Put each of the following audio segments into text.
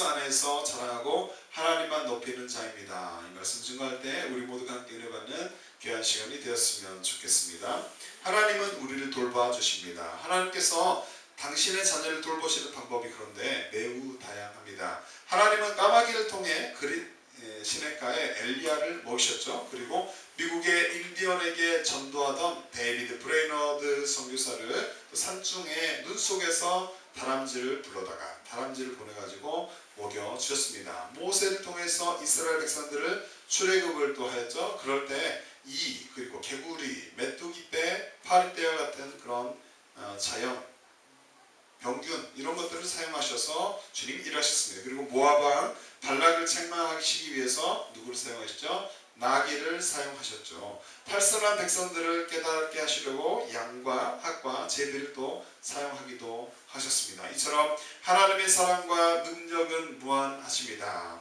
그리스도 안에서 자랑하고 하나님만 높이는 자입니다. 이 말씀 증거할 때 우리 모두가 함께 은혜 받는 귀한 시간이 되었으면 좋겠습니다. 하나님은 우리를 돌봐주십니다. 하나님께서 당신의 자녀를 돌보시는 방법이 그런데 매우 다양합니다. 하나님은 까마귀를 통해 시냇가에 엘리야를 모으셨죠. 그리고 미국의 인디언에게 전도하던 데이비드 브레이너드 선교사를 산중에 눈 속에서 다람쥐를 보내가지고 먹여주셨습니다. 모세를 통해서 이스라엘 백성들을 출애굽을 또 하였죠. 그럴 때 그리고 개구리, 메뚜기 떼, 파리떼와 같은 그런 자연, 병균 이런 것들을 사용하셔서 주님이 일하셨습니다. 그리고 모압 왕 발락을 책망하시기 위해서 누구를 사용하셨죠? 나귀를 사용하셨죠. 탈선한 백성들을 깨닫게 하시려고 양과 학과 제비를 또 사용하기도 하셨습니다. 이처럼 하나님의 사랑과 능력은 무한하십니다.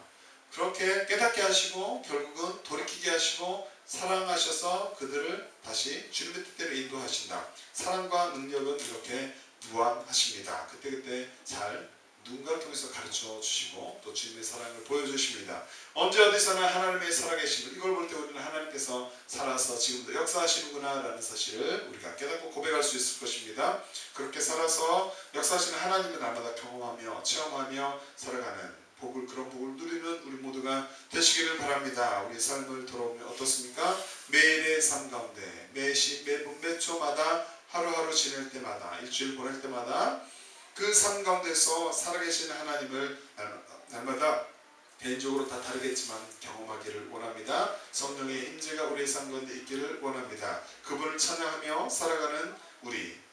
그렇게 깨닫게 하시고 결국은 돌이키게 하시고 사랑하셔서 그들을 다시 주님의 뜻대로 인도하신다. 사랑과 능력은 이렇게 무한하십니다. 그때그때 잘 누군가를 통해서 가르쳐 주시고 또 주님의 사랑을 보여주십니다. 언제 어디서나 하나님의 살아계심을 이걸 볼 때 우리는 하나님께서 살아서 지금도 역사하시는구나 라는 사실을 우리가 깨닫고 고백할 수 있을 것입니다. 그렇게 살아서 역사하시는 하나님을 날마다 경험하며 체험하며 살아가는 그런 복을 누리는 우리 모두가 되시기를 바랍니다. 우리의 삶을 돌아보면 어떻습니까? 매일의 삶 가운데 매분 몇 초마다 하루하루 지낼 때마다 일주일 보낼 때마다 그 삶 가운데서 살아계신 하나님을 날마다 개인적으로 다 다르겠지만 경험하기를 원합니다. 성령의 임재가 우리의 삶 가운데 있기를 원합니다. 그분을 찬양하며 살아가는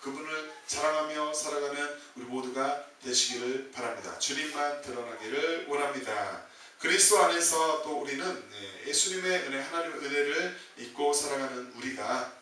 그분을 자랑하며 살아가는 우리 모두가 되시기를 바랍니다. 주님만 드러나기를 원합니다. 그리스도 안에서 또 우리는 예수님의 은혜, 하나님의 은혜를 잊고 살아가는 우리가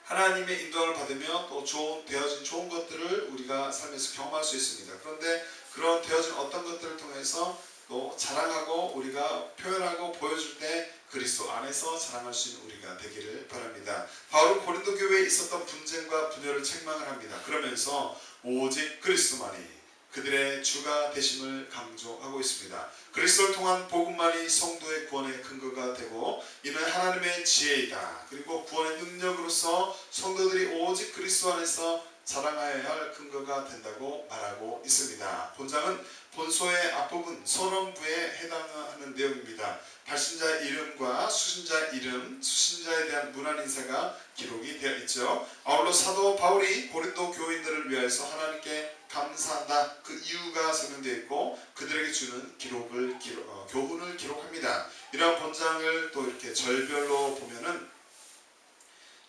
하나님의 인도를 받으며 또 되어진 좋은 것들을 우리가 삶에서 경험할 수 있습니다. 그런데 그런 되어진 어떤 것들을 통해서 또 자랑하고 우리가 표현하고 보여줄 때 그리스도 안에서 자랑할 수 있는 우리가 되기를 바랍니다. 바울은 고린도 교회에 있었던 분쟁과 분열을 책망을 합니다. 그러면서 오직 그리스도만이 그들의 주가 되심을 강조하고 있습니다. 그리스도를 통한 복음만이 성도의 구원의 근거가 되고 이는 하나님의 지혜이다. 그리고 구원의 능력으로서 성도들이 오직 그리스도 안에서 자랑하여야 할 근거가 된다고 말하고 있습니다. 본장은 본소의 앞부분 소론부에 해당하는 내용입니다. 발신자의 이름과 수신자의 이름, 수신자에 대한 문안 인사가 기록이 되어 있죠. 아울러 사도 바울이 고린도 교인들을 위하여서 하나님께 감사한다. 그 이유가 설명되어 있고 그들에게 주는 교훈을 기록합니다. 이러한 본장을 또 이렇게 절별로 보면은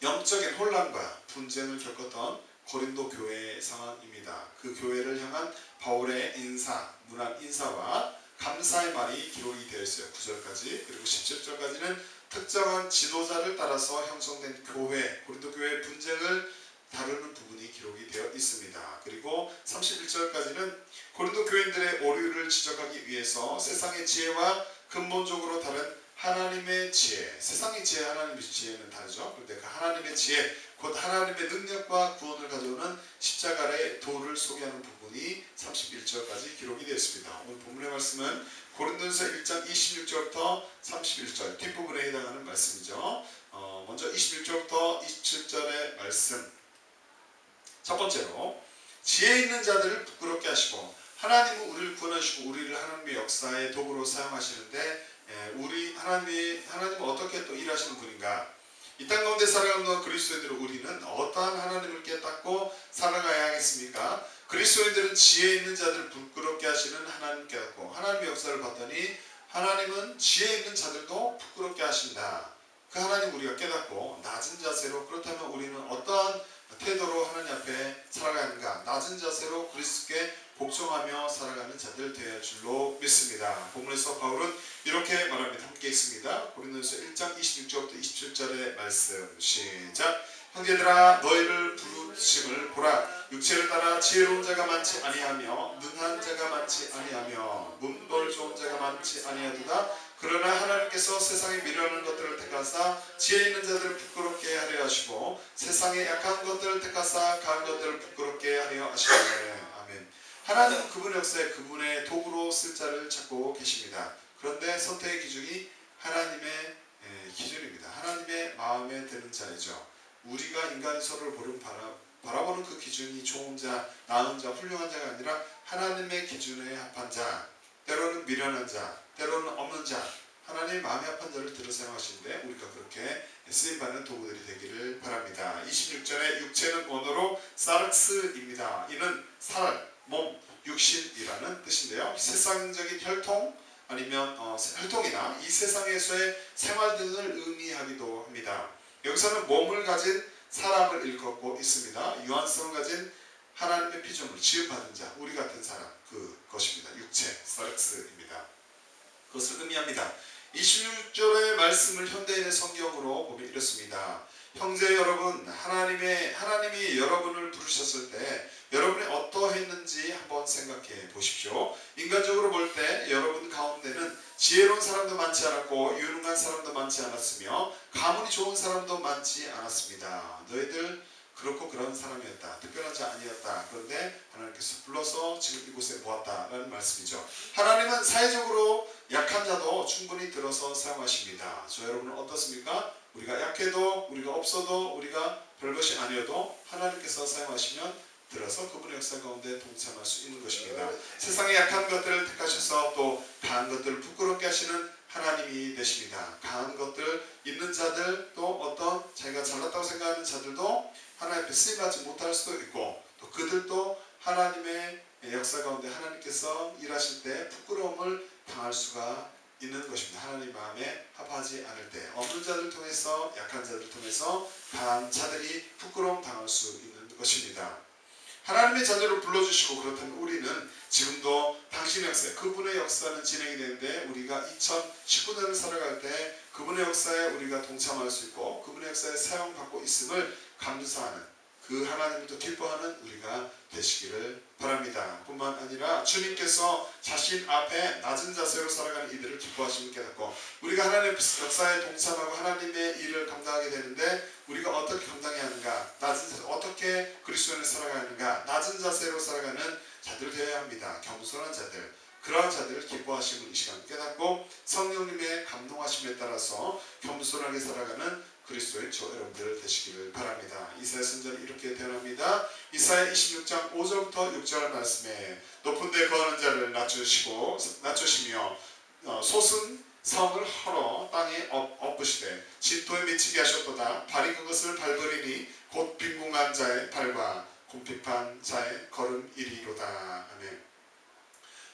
영적인 혼란과 분쟁을 겪었던 고린도 교회의 상황입니다. 그 교회를 향한 바울의 문안 인사와 감사의 말이 기록이 되어 있어요. 9절까지. 그리고 17절까지는 특정한 지도자를 따라서 형성된 고린도 교회의 분쟁을 다루는 부분이 기록이 되어 있습니다. 그리고 31절까지는 고린도 교인들의 오류를 지적하기 위해서 세상의 지혜와 근본적으로 다른 하나님의 지혜, 세상의 지혜, 하나님의 지혜는 다르죠. 그런데 그 하나님의 지혜, 곧 하나님의 능력과 구원을 가져오는 십자가의 도를 소개하는 부분이 31절까지 기록이 되었습니다. 오늘 본문의 말씀은 고린도전서 1장 26절부터 31절 뒷부분에 해당하는 말씀이죠. 먼저 21절부터 27절의 말씀. 첫 번째로 지혜 있는 자들을 부끄럽게 하시고 하나님은 우리를 구원하시고 우리를 하나님의 역사의 도구로 사용하시는데 하나님은 어떻게 또 일하시는 분인가? 이 땅 가운데 살아가는 그리스도인들은 우리는 어떠한 하나님을 깨닫고 살아가야 하겠습니까? 그리스도인들은 지혜 있는 자들을 부끄럽게 하시는 하나님 깨닫고 하나님의 역사를 봤더니 하나님은 지혜 있는 자들도 부끄럽게 하신다. 그 하나님 우리가 깨닫고 낮은 자세로 그렇다면 우리는 어떠한 태도로 하나님 앞에 살아가야 하는가? 낮은 자세로 그리스도께 복종하며 살아가는 자들 되어야 할 줄로 믿습니다. 본문에서 바울은 이렇게 말합니다. 함께 있습니다. 고린도전서 1장 26절부터 27절의 말씀 시작. 형제들아 너희를 부르심을 보라. 육체를 따라 지혜로운 자가 많지 아니하며 능한 자가 많지 아니하며 문벌 좋은 자가 많지 아니하도다. 그러나 하나님께서 세상에 미련한 것들을 택하사 지혜 있는 자들을 부끄럽게 하려 하시고 세상에 약한 것들을 택하사 강한 것들을 부끄럽게 하려 하시네. 아멘. 하나님은 그분의 역사에 그분의 도구로 쓸 자를 찾고 계십니다. 그런데 선택의 기준이 하나님의 기준입니다. 하나님의 마음에 드는 자이죠. 우리가 인간이 서로를 바라보는 그 기준이 좋은 자, 나은 자, 훌륭한 자가 아니라 하나님의 기준에 합한 자, 때로는 미련한 자, 때로는 없는 자, 하나님의 마음에 합한 자를 들어 사용하시는데 우리가 그렇게 쓰임받는 도구들이 되기를 바랍니다. 26절에 육체는 원어로 사르스입니다. 이는 살, 몸, 육신이라는 뜻인데요. 세상적인 혈통 아니면 혈통이나 이 세상에서의 생활 등을 의미하기도 합니다. 여기서는 몸을 가진 사람을 일컫고 있습니다. 유한성을 가진 하나님의 피조물, 지음받은 자, 우리 같은 사람, 그것입니다. 육체, 사르스입니다. 그것을 의미합니다. 26절의 말씀을 현대인의 성경으로 보면 이렇습니다. 형제 여러분, 하나님이 여러분을 부르셨을 때 여러분이 어떠했는지 한번 생각해 보십시오. 인간적으로 볼 때 여러분 가운데는 지혜로운 사람도 많지 않았고 유능한 사람도 많지 않았으며 가문이 좋은 사람도 많지 않았습니다. 너희들 그렇고 그런 사람이었다. 특별한 자 아니었다. 그런데 하나님께서 불러서 지금 이곳에 모았다라는 말씀이죠. 하나님은 사회적으로 약한 자도 충분히 들어서 사용하십니다. 저 여러분은 어떻습니까? 우리가 약해도 우리가 없어도 우리가 별것이 아니어도 하나님께서 사용하시면 들어서 그분의 역사 가운데 동참할 수 있는 것입니다. 세상의 약한 것들을 택하셔서 또 강한 것들을 부끄럽게 하시는 하나님이 되십니다. 강한 것들 있는 자들 또 어떤 자기가 잘났다고 생각하는 자들도 하나님 앞에 쓰임받지 못할 수도 있고 또 그들도 하나님의 역사 가운데 하나님께서 일하실 때 부끄러움을 당할 수가 있는 것입니다. 하나님 마음에 합하지 않을 때 없는 자들 통해서 약한 자들 통해서 강한 자들이 부끄러움 당할 수 있는 것입니다. 하나님의 자녀로 불러주시고 그렇다면 우리는 지금도 당신의 역사에 그분의 역사는 진행이 되는데 우리가 2019년을 살아갈 때 그분의 역사에 우리가 동참할 수 있고 그분의 역사에 사용받고 있음을 감사하는 그 하나님을 또 기뻐하는 우리가 되시기를 바랍니다. 뿐만 아니라 주님께서 자신 앞에 낮은 자세로 살아가는 이들을 기뻐하심을 깨닫고 우리가 하나님의 역사에 동참하고 하나님의 일을 감당하게 되는데 우리가 어떻게 감당해야 하는가, 낮은 자세, 어떻게 그리스도인을 살아가야 하는가, 낮은 자세로 살아가는 자들 되어야 합니다. 겸손한 자들, 그러한 자들을 기뻐하심을 이 시간 깨닫고 성령님의 감동하심에 따라서 겸손하게 살아가는 그리스도의 저 여러분들 되시기를 바랍니다. 이사야 선지자는 이렇게 대언합니다. 이사야 26장 5절부터 6절 말씀에 높은 데 거하는 자를 낮추시며 솟은 성을 헐어 땅에 엎으시되 진토에 미치게 하셨도다. 발이 그것을 밟으리니 곧 빈궁한 자의 발과 궁핍한 자의 걸음이리로다. 아멘.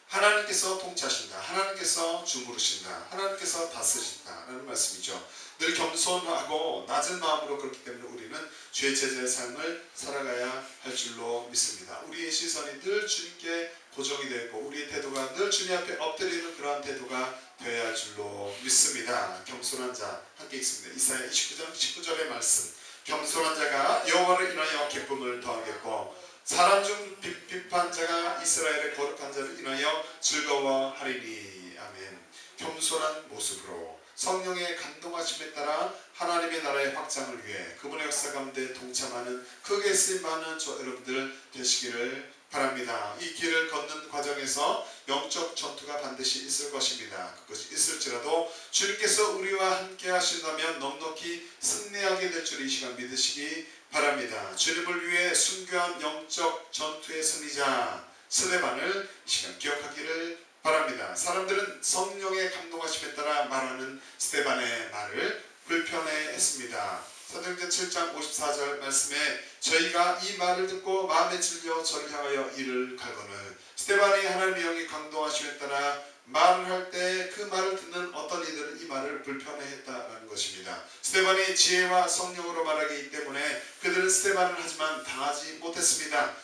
하나님께서 통치하신다. 하나님께서 주무르신다. 하나님께서 다스리신다라는 말씀이죠. 늘 겸손하고 낮은 마음으로 그렇기 때문에 우리는 주의 제자의 삶을 살아가야 할 줄로 믿습니다. 우리의 시선이 늘 주님께 고정이 되어 있고 우리의 태도가 늘 주님 앞에 엎드리는 그러한 태도가 되어야 할 줄로 믿습니다. 겸손한 자 함께 읽습니다. 이사야 29장 19절의 말씀. 겸손한 자가 여호와를 인하여 기쁨을 더하겠고 사람 중 핍한 자가 이스라엘의 거룩한 자를 인하여 즐거워하리니. 아멘. 겸손한 모습으로 성령의 감동하심에 따라 하나님의 나라의 확장을 위해 그분의 역사 가운데 동참하는 크게 쓰임받는 저 여러분들 되시기를 바랍니다. 이 길을 걷는 과정에서 영적 전투가 반드시 있을 것입니다. 그것이 있을지라도 주님께서 우리와 함께 하신다면 넉넉히 승리하게 될 줄 이 시간 믿으시기 바랍니다. 주님을 위해 순교한 영적 전투의 승리자 스데반을 이 시간 기억하기를 바랍니다. 사람들은 성령의 감동하심에 따라 말하는 스데반의 말을 불편해했습니다. 사도행전 7장 54절 말씀에 저희가 이 말을 듣고 마음에 질려 저를 향하여 이를 갈거늘. 스데반이 하나님의 영이 감동하심에 따라 말을 할 때 그 말을 듣는 어떤 이들은 이 말을 불편해했다라는 것입니다. 스데반이 지혜와 성령으로 말하기 때문에 그들은 스데반을 하지만 당하지 못했습니다.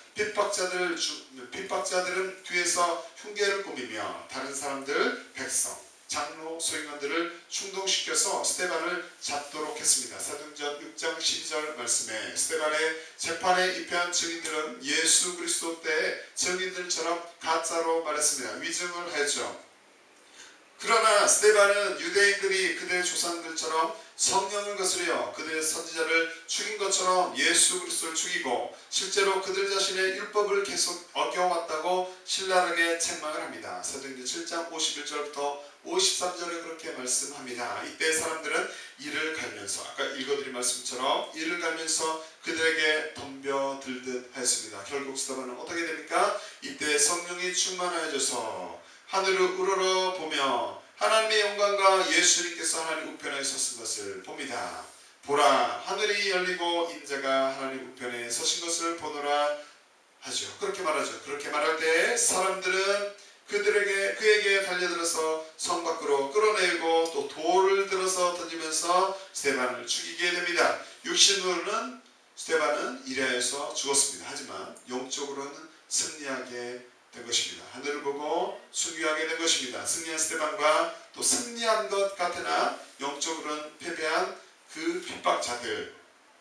핍박자들은 뒤에서 흉계를 꾸미며 다른 사람들, 백성, 장로, 소임원들을 충동시켜서 스데반을 잡도록 했습니다. 사도행전 6장 12절 말씀에 스데반의 재판에 입회한 증인들은 예수 그리스도 때 증인들처럼 가짜로 말했습니다. 위증을 했죠. 그러나 스데반은 유대인들이 그들의 조상들처럼 성령을 거스려 그들의 선지자를 죽인 것처럼 예수 그리스도를 죽이고 실제로 그들 자신의 율법을 계속 어겨왔다고 신랄하게 책망을 합니다. 사도행전 7장 51절부터 53절에 그렇게 말씀합니다. 이때 사람들은 이를 갈면서 아까 읽어드린 말씀처럼 이를 갈면서 그들에게 덤벼들듯 하였습니다. 결국 스데반은 어떻게 됩니까? 이때 성령이 충만하여져서 하늘을 우러러 보며 하나님의 영광과 예수님께서 하나님 우편에 섰은 것을 봅니다. 보라, 하늘이 열리고 인자가 하나님 우편에 서신 것을 보노라 하죠. 그렇게 말하죠. 그렇게 말할 때 사람들은 그에게 달려들어서 성 밖으로 끌어내고 또 돌을 들어서 던지면서 스데반을 죽이게 됩니다. 육신으로는 스데반은 이레아에서 죽었습니다. 하지만 영적으로는 승리하게 된 것입니다. 하늘을 보고 순교하게 된 것입니다. 승리한 스데반과 또 승리한 것 같으나 영적으로는 패배한 그 핍박자들을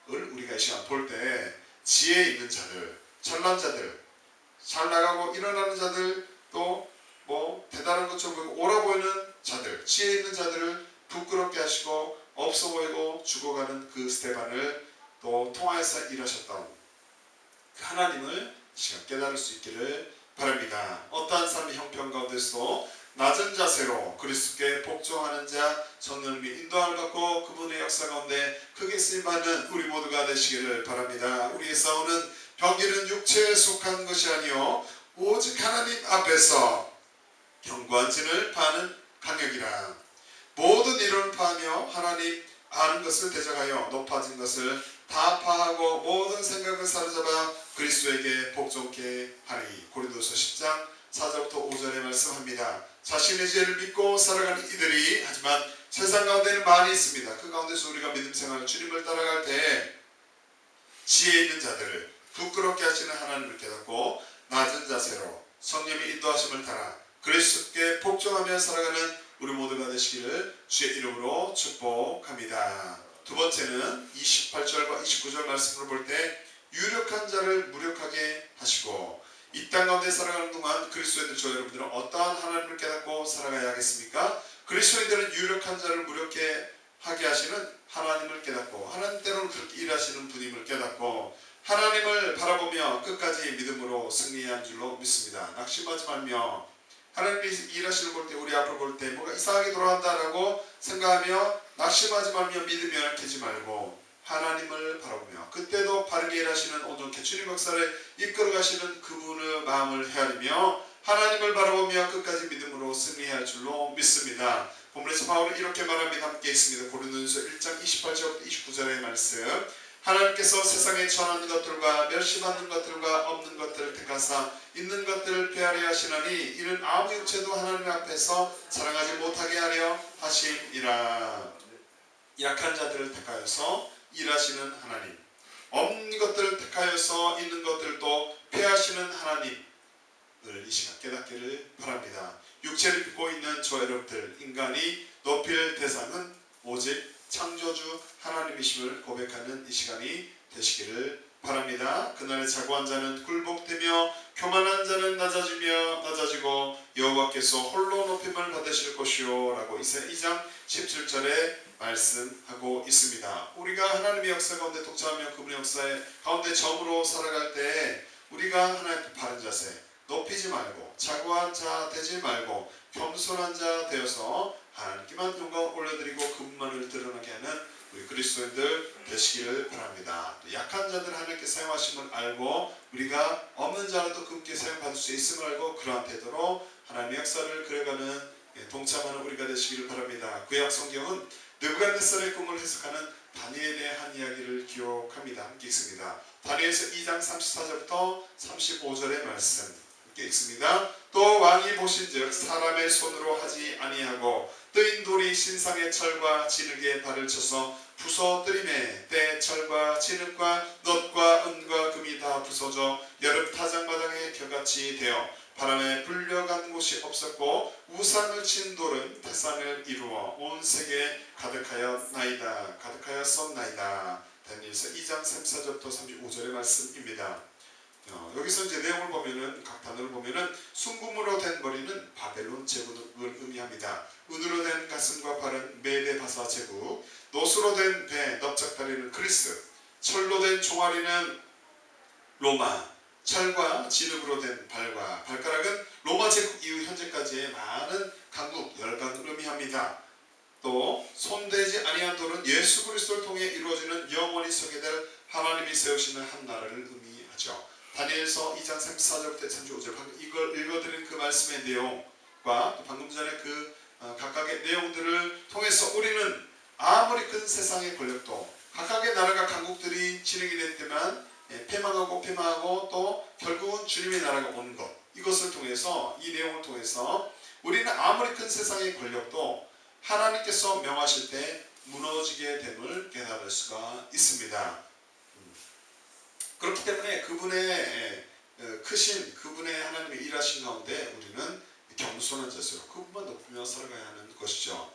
우리가 이 시간 볼 때 지혜 있는 자들, 잘난 자들, 잘 나가고 일어나는 자들, 또 뭐 대단한 것처럼 보이고 옳아 보이는 자들, 지혜 있는 자들을 부끄럽게 하시고 없어 보이고 죽어가는 그 스데반을 또 통하여서 일하셨던 그 하나님을 이 시간 깨달을 수 있기를 바랍니다. 어떠한 삶의 형편 가운데서도 낮은 자세로 그리스도께 복종하는 자, 성령님의 인도함을 받고 그분의 역사 가운데 크게 쓰임받는 우리 모두가 되시기를 바랍니다. 우리의 싸우는 병기는 육체에 속한 것이 아니요 오직 하나님 앞에서 견고한 진을 파는 강력이라. 모든 이론을 파하며 하나님 아는 것을 대적하여 높아진 것을 다 파하고 모든 생각을 사로잡아 그리스도에게 복종케 하니. 고린도서 10장 4절부터 5절에 말씀합니다. 자신의 죄를 믿고 살아가는 이들이 하지만 세상 가운데는 많이 있습니다. 그 가운데서 우리가 믿음 생활 주님을 따라갈 때 지혜 있는 자들을 부끄럽게 하시는 하나님을 깨닫고 낮은 자세로 성령의 인도하심을 따라 그리스도께 복종하며 살아가는 우리 모두가 되시기를 주의 이름으로 축복합니다. 두 번째는 28절과 29절 말씀을 볼 때 유력한 자를 무력하게 하시고 이 땅 가운데 살아가는 동안 그리스도인들 저 여러분들은 어떠한 하나님을 깨닫고 살아가야 하겠습니까? 그리스도인들은 유력한 자를 무력하게 하게 하시는 하나님을 깨닫고 하나님 때로는 그렇게 일하시는 분임을 깨닫고 하나님을 바라보며 끝까지 믿음으로 승리한 줄로 믿습니다. 낙심하지 말며 하나님이 일하시는 볼 때 우리 앞을 볼 때 뭐가 이상하게 돌아간다라고 생각하며 낙심하지 말며 믿음이 연약해지지 말고 하나님을 바라보며 그때도 바르게 일하시는 온전케 주님 역사를 이끌어 가시는 그분의 마음을 헤아리며 하나님을 바라보며 끝까지 믿음으로 승리해야 할 줄로 믿습니다. 본문에서 바울은 이렇게 말합니다. 함께 있습니다. 고린도전서 1장 28절부터 29절의 말씀. 하나님께서 세상에 전하는 것들과 멸시받는 것들과 없는 것들을 택하사 있는 것들을 폐하려 하시나니 이는 아무 육체도 하나님 앞에서 자랑하지 못하게 하려 하심이라. 약한 자들을 택하여서 일하시는 하나님, 없는 것들을 택하여서 있는 것들도 폐하시는 하나님을 이 시간 깨닫기를 바랍니다. 육체를 입고 있는 저 여러분들, 인간이 높일 대상은 오직 창조주 하나님이심을 고백하는 이 시간이 되시기를 바랍니다. 그날에 자고한 자는 굴복되며 교만한 자는 낮아지고 여호와께서 홀로 높임을 받으실 것이요 라고 이사야 2장 17절에 말씀하고 있습니다. 우리가 하나님의 역사 가운데 독자하며 그분의 역사의 가운데 점으로 살아갈 때 우리가 하나님의 바른 자세, 높이지 말고 자고한 자 되지 말고 겸손한 자 되어서 하나님께만 영광을 올려드리고 그분만을 드러나게 하는 우리 그리스도인들 되시기를 바랍니다. 또 약한 자들 하나님께 사용하심을 알고 우리가 없는 자라도 그분께 사용받을 수 있음을 알고 그러한 태도로 하나님의 역사를 그려가는 동참하는 우리가 되시기를 바랍니다. 구약 성경은 느부갓네살의 꿈을 해석하는 다니엘의 한 이야기를 기록합니다. 함께 읽습니다. 다니엘서 2장 34절부터 35절의 말씀 함께 읽습니다. 또 왕이 보신즉 사람의 손으로 하지 아니하고 뜨인 돌이 신상의 철과 진흙에 발을 쳐서 부서뜨림에 때 철과 진흙과 놋과 은과 금이 다 부서져 여름 타작마당에 겨같이 되어 바람에 불려간 곳이 없었고 우상을 친 돌은 태산을 이루어 온 세계에 가득하였었나이다. 다니엘서 2장 34절부터 35절의 말씀입니다. 여기서 이제 내용을 보면은 각 단어를 보면은 순금으로 된 머리는 바벨론 제국을 의미합니다. 합니다. 은으로 된 가슴과 발은 메대 바사 제국, 노수로 된 배 넓적다리는 그리스, 철로 된 종아리는 로마, 철과 진흙으로 된 발과 발가락은 로마 제국 이후 현재까지의 많은 강국 열강을 의미합니다. 또 손대지 아니한 돌은 예수 그리스도를 통해 이루어지는 영원히 서게 될 하나님이 세우시는 한 나라를 의미하죠. 다니엘서 2장 34절부터 35절 이걸 읽어드린 그 말씀의 내용과 또 방금 전에 그 각각의 내용들을 통해서 우리는 아무리 큰 세상의 권력도 각각의 나라가 강국들이 진행이 됐지만 패망하고 또 결국은 주님의 나라가 오는 것, 이것을 통해서 이 내용을 통해서 우리는 아무리 큰 세상의 권력도 하나님께서 명하실 때 무너지게 됨을 깨달을 수가 있습니다. 그렇기 때문에 그분의 크신 그분의 하나님의 일하신 가운데 우리는 겸손한 자세로 그분만 높이며 살아가야 하는 것이죠.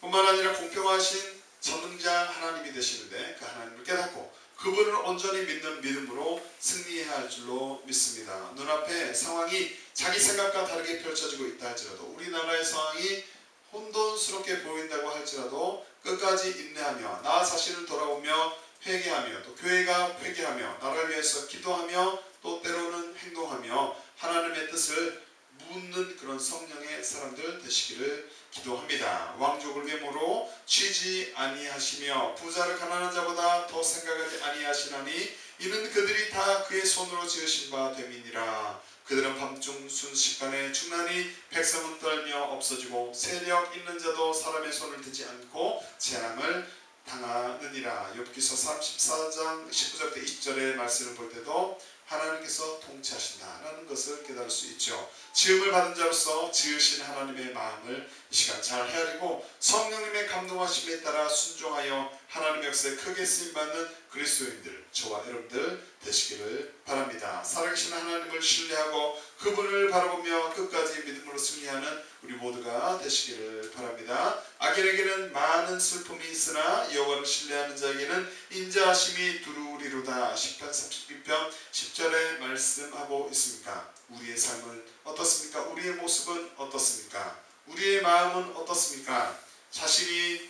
뿐만 아니라 공평하신 전능자 하나님이 되시는데 그 하나님을 깨닫고 그분을 온전히 믿는 믿음으로 승리해야 할 줄로 믿습니다. 눈앞에 상황이 자기 생각과 다르게 펼쳐지고 있다 할지라도 우리나라의 상황이 혼돈스럽게 보인다고 할지라도 끝까지 인내하며 나 자신을 돌아보며 회개하며 또 교회가 회개하며 나라를 위해서 기도하며 또 때로는 행동하며 하나님의 뜻을 묻는 그런 성령의 사람들 되시기를 기도합니다. 왕족을 외모로 취지 아니하시며 부자를 가난한 자보다 더 생각하지 아니하시나니 이는 그들이 다 그의 손으로 지으신 바 됨이니라. 그들은 밤중 순식간에 죽나니 백성은 떨며 없어지고 세력 있는 자도 사람의 손을 대지 않고 재앙을 당하느니라. 욥기서 34장 19절부터 20절의 말씀을 볼 때도 하나님께서 통치하신다라는 것을 깨달을 수 있죠. 지음을 받은 자로서 지으신 하나님의 마음을 이 시간 잘 헤아리고 성령님의 감동하심에 따라 순종하여 하나님의 역사에 크게 쓰임받는 그리스도인들, 저와 여러분들 되시기를 바랍니다. 살아계신 하나님을 신뢰하고 그분을 바라보며 끝까지 믿음으로 승리하는 우리 모두가 되시기를 바랍니다. 악인에게는 많은 슬픔이 있으나 여호와를 신뢰하는 자에게는 인자하심이 두루리로다. 시편 32편 10절에 말씀하고 있습니까? 우리의 삶은 어떻습니까? 우리의 모습은 어떻습니까? 우리의 마음은 어떻습니까? 자신의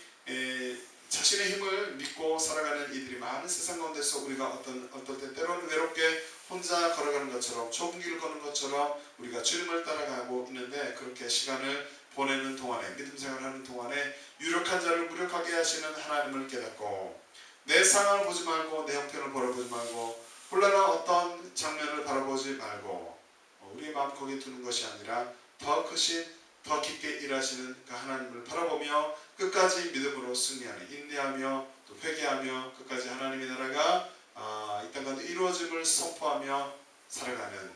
힘을 믿고 살아가는 이들이 많은 세상 가운데서 우리가 어떨 때 때로는 외롭게 혼자 걸어가는 것처럼 좁은 길을 걷는 것처럼 우리가 주님을 따라가고 있는데 그렇게 시간을 보내는 동안에 믿음 생활하는 동안에 유력한 자를 무력하게 하시는 하나님을 깨닫고 내 상황을 보지 말고 내 형편을 바라보지 말고 혼란한 어떤 장면을 바라보지 말고 우리의 마음 거기에 두는 것이 아니라 더 크신 더 깊게 일하시는 그 하나님을 바라보며 끝까지 믿음으로 승리하는 인내하며 또 회개하며 끝까지 하나님의 나라가 이 땅 가운데 이루어짐을 선포하며 살아가는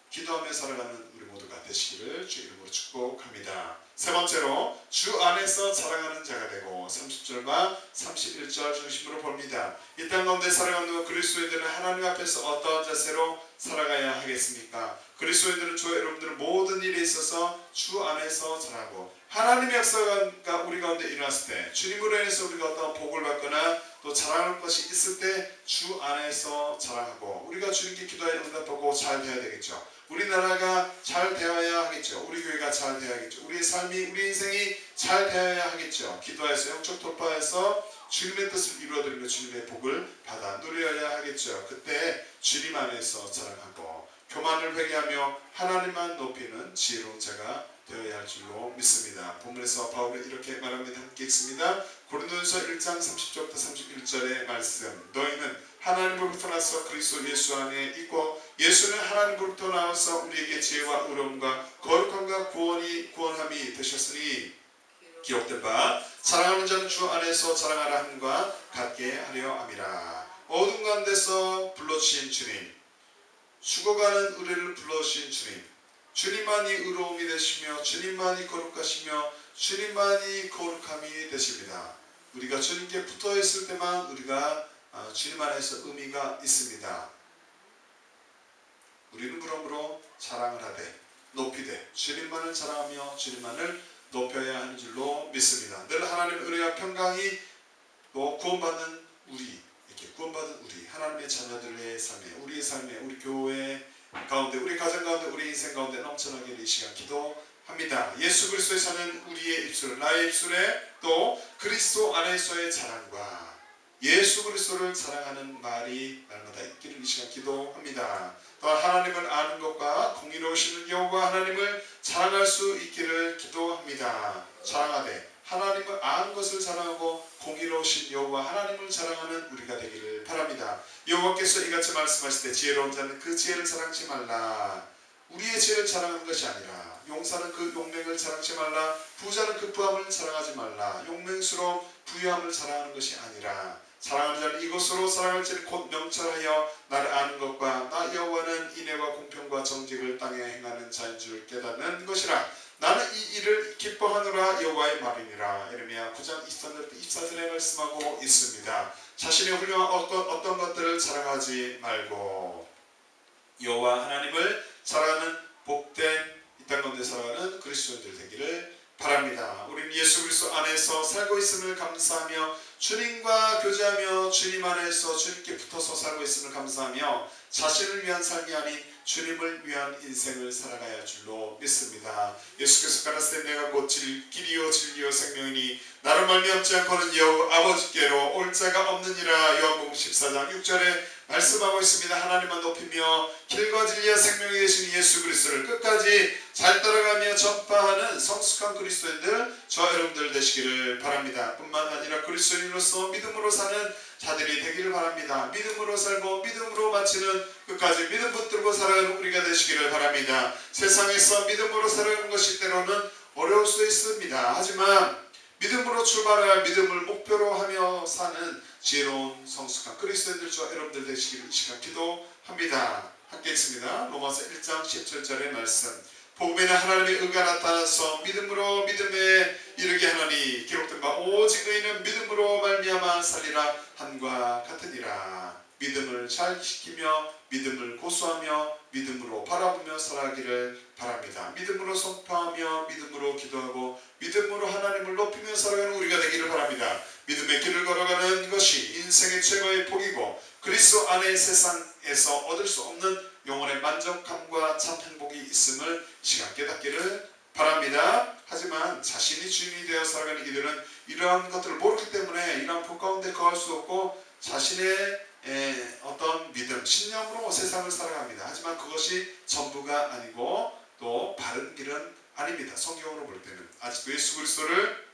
기도하며 살아가는 우리 모두가 되시기를 주 이름으로 축복합니다. 세 번째로 주 안에서 자랑하는 자가 되고 30절과 31절 중심으로 봅니다. 이 땅 가운데 살아가는 그리스도인들은 하나님 앞에서 어떠한 자세로 살아가야 하겠습니까? 그리스도인들은 저와 여러분들은 모든 일에 있어서 주 안에서 자라고 하나님의 역사가 우리 가운데 일어났을 때 주님으로 인해서 우리가 어떤 복을 받거나 또 자랑할 것이 있을 때 주 안에서 자랑하고 우리가 주님께 기도하여 응답하고 잘 되어야 되겠죠. 우리나라가 잘 되어야 하겠죠. 우리 교회가 잘 되어야 하겠죠. 우리의 삶이 우리 인생이 잘 되어야 하겠죠. 기도해서 영적 돌파해서 주님의 뜻을 이루어드리며 주님의 복을 받아 누려야 하겠죠. 그때 주님 안에서 자랑하고 교만을 회개하며 하나님만 높이는 지혜로운 자가 되어야 할 줄로 믿습니다. 본문에서 바울은 이렇게 말합니다. 함께 읽습니다. 고린도전서 1장 30절부터 31절의 말씀. 너희는 하나님으로부터 나서 그리스도 예수 안에 있고 예수는 하나님으로부터 나와서 우리에게 지혜와 의로움과 거룩함과 구원함이 되셨으니 기록된 바 사랑하는 자는 주 안에서 자랑하라 함과 같게 하려 함이라. 어둠 가운데서 불러주신 주님, 죽어가는 우리를 불러주신 주님, 주님만이 의로움이 되시며 주님만이 거룩하시며 주님만이 거룩함이 되십니다. 우리가 주님께 붙어있을 때만 우리가 주님 안에서 의미가 있습니다. 우리는 그러므로 자랑을 하되 높이되 주님만을 자랑하며 주님만을 높여야 하는 줄로 믿습니다. 늘 하나님의 은혜와 평강이 또 구원받는 우리, 이렇게 구원받은 우리 하나님의 자녀들의 삶에 우리의 삶에 우리 교회 가운데 우리 가정 가운데 우리 인생 가운데 넘쳐나게 이 시간 기도하며 합니다. 예수 그리스도에 사는 우리의 입술, 나의 입술에 또 그리스도 안에서의 자랑과 예수 그리스도를 자랑하는 말이 날마다 있기를 이 시간 기도합니다. 또한 하나님을 아는 것과 공의로우신 여호와 하나님을 자랑할 수 있기를 기도합니다. 자랑하되 하나님을 아는 것을 자랑하고 공의로우신 여호와 하나님을 자랑하는 우리가 되기를 바랍니다. 여호와께서 이같이 말씀하실 때 지혜로운 자는 그 지혜를 자랑치 말라. 우리의 지혜를 자랑하는 것이 아니라 용사는 그 용맹을 자랑치 말라. 부자는 그 부함을 자랑하지 말라. 용맹스러운 부유함을 자랑하는 것이 아니라 사랑하는 자는 이것으로 사랑할지니 곧 명철하여 나를 아는 것과 나 여호와는 인애와 공평과 정직을 땅에 행하는 자인 줄 깨닫는 것이라. 나는 이 일을 기뻐하노라 여호와의 말이니라. 예레미야 9장 24절에 말씀하고 있습니다. 자신의 훌륭한 어떤 것들을 자랑하지 말고 여호와 하나님을 자랑하는 복된 이 땅 가운데 살아가는 그리스도인들 되기를 바랍니다. 우리는 예수 그리스도 안에서 살고 있음을 감사하며 주님과 교제하며 주님 안에서 주님께 붙어서 살고 있음을 감사하며 자신을 위한 삶이 아닌 주님을 위한 인생을 살아가야 할 줄로 믿습니다. 예수께서 가라사대 내가 곧 길이요 진리요 생명이니 나를 말미암지 않고는 아버지께로 올 자가 없느니라. 요한복음 14장 6절에 말씀하고 있습니다. 하나님만 높이며 길과 진리와 생명이 되신 예수 그리스도를 끝까지 잘 따라가며 전파하는 성숙한 그리스도인들 저와 여러분들 되시기를 바랍니다. 뿐만 아니라 그리스도인으로서 믿음으로 사는 자들이 되기를 바랍니다. 믿음으로 살고 믿음으로 마치는 끝까지 믿음 붙들고 살아가는 우리가 되시기를 바랍니다. 세상에서 믿음으로 살아가는 것이 때로는 어려울 수도 있습니다. 하지만 믿음으로 출발할 믿음을 목표로 하며 사는 지혜로운 성숙한 그리스도인들 저와 여러분들 되시기를 이 시간 기도합니다. 함께 읽습니다. 로마서 1장 17절의 말씀. 복음에는 하나님의 의가 나타나서 믿음으로 믿음에 이르게 하나니 기록된 바 오직 의인은 믿음으로 말미암아 살리라 함과 같으니라. 믿음을 잘 지키며 믿음을 고수하며 믿음으로 바라보며 살아가기를 바랍니다. 믿음으로 선포하며 믿음으로 기도하고 믿음으로 하나님을 높이며 살아가는 우리가 되기를 바랍니다. 믿음의 길을 걸어가는 것이 인생의 최고의 복이고 그리스도 안의 세상에서 얻을 수 없는 영혼의 만족감과 참 행복이 있음을 시간 깨닫기를 바랍니다. 하지만 자신이 주인이 되어 살아가는 이들은 이러한 것들을 모르기 때문에 이러한 복 가운데 거할 수 없고 자신의 어떤 믿음, 신념으로 세상을 살아갑니다. 하지만 그것이 전부가 아니고 또 바른 길은 아닙니다. 성경으로 볼 때는 아직도 예수 그리스도를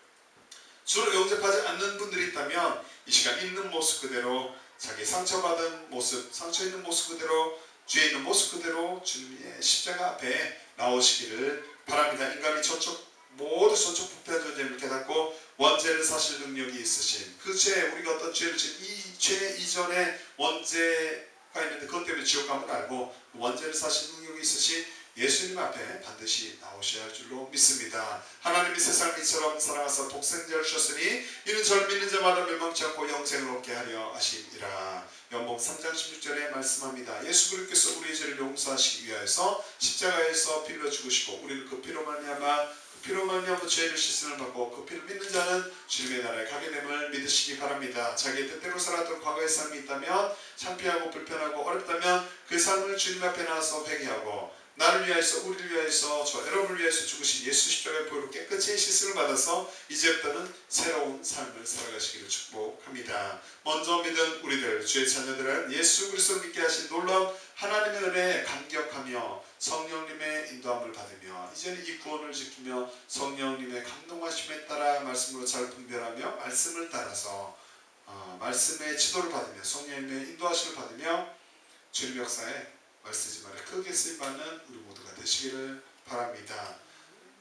주로 영접하지 않는 분들이 있다면 이 시간 있는 모습 그대로 자기 상처받은 모습, 상처 있는 모습 그대로 죄 있는 모습 그대로 주님의 십자가 앞에 나오시기를 바랍니다. 인간이 모두 저쪽 부패한 존재를 깨닫고 원죄를 사실 능력이 있으신 그 죄, 우리가 어떤 죄를 지은 이 죄 이전에 원죄가 있는데 그것 때문에 지옥 가면 알고 원죄를 사실 능력이 있으신 예수님 앞에 반드시 나오셔야 할 줄로 믿습니다. 하나님이 세상을 이처럼 사랑하사 독생자를 주셨으니 이는 저를 믿는 자마다 멸망치 않고 영생을 얻게 하려 하심이라. 요한복음 3장 16절에 말씀합니다. 예수 그리스도께서 우리의 죄를 용서하시기 위하여서 십자가에서 피를 죽으시고 우리는 그 피로 말미암아 죄를 씻음을 받고 그 피를 믿는 자는 주님의 나라에 가게 됨을 믿으시기 바랍니다. 자기의 뜻대로 살았던 과거의 삶이 있다면 창피하고 불편하고 어렵다면 그 삶을 주님 앞에 나와서 회개하고 나를 위하여서 우리를 위하여서 저 여러분을 위하여서 죽으신 예수 십자가의 보혈로 깨끗이 씻음을 받아서 이제부터는 새로운 삶을 살아가시기를 축복합니다. 먼저 믿은 우리들 주의 자녀들은 예수 그리스도를 믿게 하신 놀라운 하나님의 은혜에 감격하며 성령님의 인도함을 받으며 이제는 이 구원을 지키며 성령님의 감동하심에 따라 말씀으로 잘 분별하며 말씀을 따라서 말씀의 지도를 받으며 성령님의 인도하심을 받으며 주님 역사에 말쓰지 말에 크게 쓰임받는 우리 모두가 되시기를 바랍니다.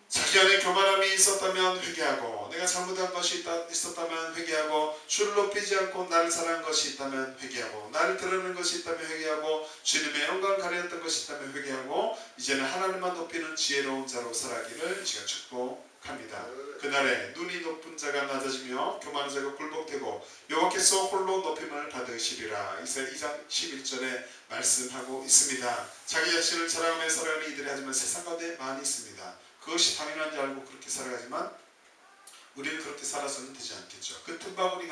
자기 안에 교만함이 있었다면 회개하고 내가 잘못한 것이 있었다면 회개하고 주를 높이지 않고 나를 사랑한 것이 있다면 회개하고 나를 드러내는 것이 있다면 회개하고 주님의 영광 가려웠던 것이 있다면 회개하고 이제는 하나님만 높이는 지혜로운 자로 살아가기를 제가 축복합니다. 그날에 눈이 높은 자가 낮아지며 교만한 자가 굴복되고 여호와께서 홀로 높임을 받으시리라. 이사야 2장 11절에 말씀하고 있습니다. 자기 자신을 자랑하며 살아가는 이들이 하지만 세상 가운데 많이 있습니다. 그것이 당연한 줄 알고 그렇게 살아가지만 우리는 그렇게 살아서는 되지 않겠죠. 그 틈바구니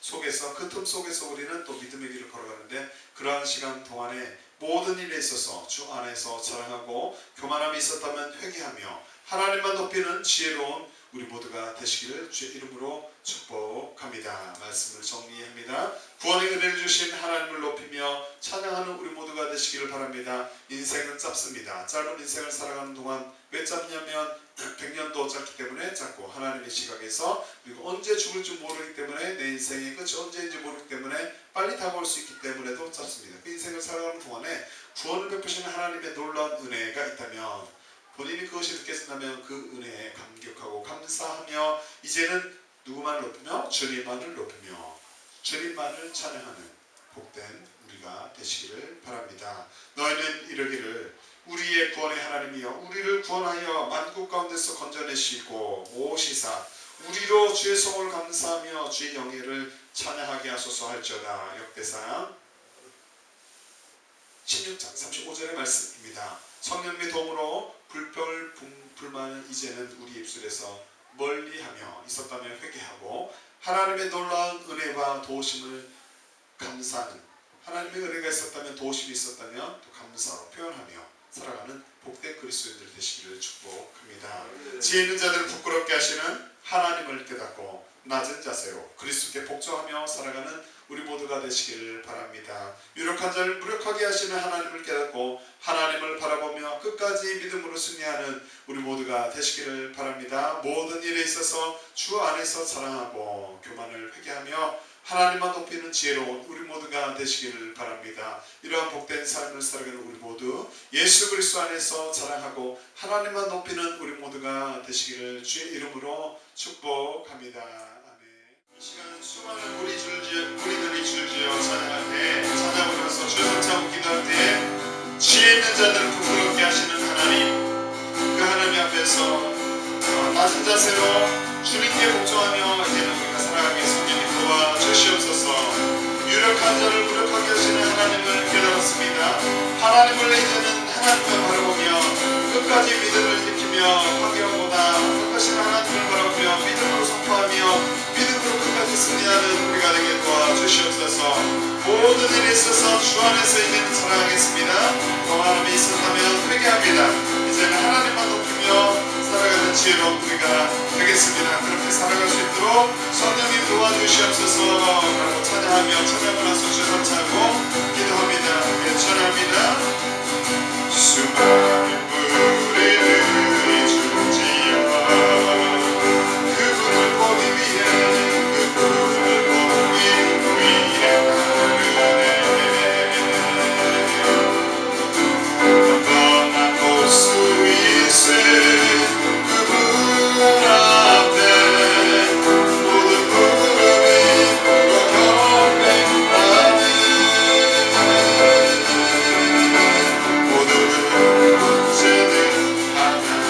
속에서 그 틈 속에서 우리는 또 믿음의 길을 걸어가는데 그러한 시간 동안에 모든 일에 있어서 주 안에서 자랑하고 교만함이 있었다면 회개하며 하나님만 높이는 지혜로운 우리 모두가 되시기를 주의 이름으로 축복합니다. 말씀을 정리합니다. 구원의 은혜를 주신 하나님을 높이며 찬양하는 우리 모두가 되시기를 바랍니다. 인생은 짧습니다. 짧은 인생을 살아가는 동안 왜 짧냐면 100년도 짧기 때문에 짧고, 하나님의 시각에서, 그리고 언제 죽을지 모르기 때문에, 내 인생의 끝이 언제인지 모르기 때문에 빨리 다가올 수 있기 때문에도 짧습니다. 그 인생을 살아가는 동안에 구원을 베푸시는 하나님의 놀라운 은혜가 있다면, 본인이 그것이 느껴진다면 그 은혜에 감격하고 감사하며 이제는 누구만을 높이며 주님만을 높이며 주님만을 찬양하는 복된 우리가 되시기를 바랍니다. 너희는 이르기를 우리의 구원의 하나님이여 우리를 구원하여 만국 가운데서 건져내시고 오시사 우리로 주의 성을 감사하며 주의 영예를 찬양하게 하소서 할지어다. 역대상 16장 35절의 말씀입니다. 성령님의 도움으로 불평불만을 이제는 우리 입술에서 멀리하며 있었다면 회개하고 하나님의 놀라운 은혜와 도우심을 감사하는, 하나님의 은혜가 있었다면, 도우심이 있었다면 또 감사로 표현하며 살아가는 복된 그리스도인들 되시기를 축복합니다. 지혜 있는 자들을 부끄럽게 하시는 하나님을 깨닫고 낮은 자세로 그리스도께 복종하며 살아가는 우리 모두가 되시기를 바랍니다. 유력한 자를 무력하게 하시는 하나님을 깨닫고 하나님을 바라보며 끝까지 믿음으로 승리하는 우리 모두가 되시기를 바랍니다. 모든 일에 있어서 주 안에서 사랑하고 교만을 회개하며 하나님만 높이는 지혜로운 우리 모두가 되시기를 바랍니다. 이러한 복된 삶을 살아가는 우리 모두 예수 그리스도 안에서 자랑하고 하나님만 높이는 우리 모두가 되시기를 주의 이름으로 축복합니다. 이 시간 수많은 우리들이 줄지어 찬양할 때, 찬양 부르면서 주여 성찬하고 기도할 때 지혜 있는 자들을 부끄럽게 하시는 하나님, 그 하나님 앞에서 낮은 자세로 주님께 복종하며 이제는 우리가 살아가게 성령님 도와주시옵소서. 유력한 자를 무력하게 하시는 하나님을 깨달았습니다. 하나님을 이제는 하나님을 바라보며 끝까지 믿음을 지키며 파괴함보다 끝까지 하나님을 바라보며 믿음으로 선포하며 믿음으로 끝까지 승리하는 우리가 되게 도와주시옵소서. 모든 일에 있어서 주 안에서 이제는 살아가겠습니다. 교만함이 있었다면 회개합니다. 이제는 하나님만 높이며 살아가는 지혜로운 우리가 되겠습니다. 그렇게 살아갈 수 있도록 성령님 도와주시옵소서. 라고 찬양하며 찬양을 하소 주 감사하고 기도합니다. 예, 찬양합니다. 수많은 무리들이 줄지어 그분을 보기 위해 떠난 곳수 있을 그분 앞에 모든 무릎이 꿇어 경배하는 모든 문제는 하나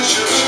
주님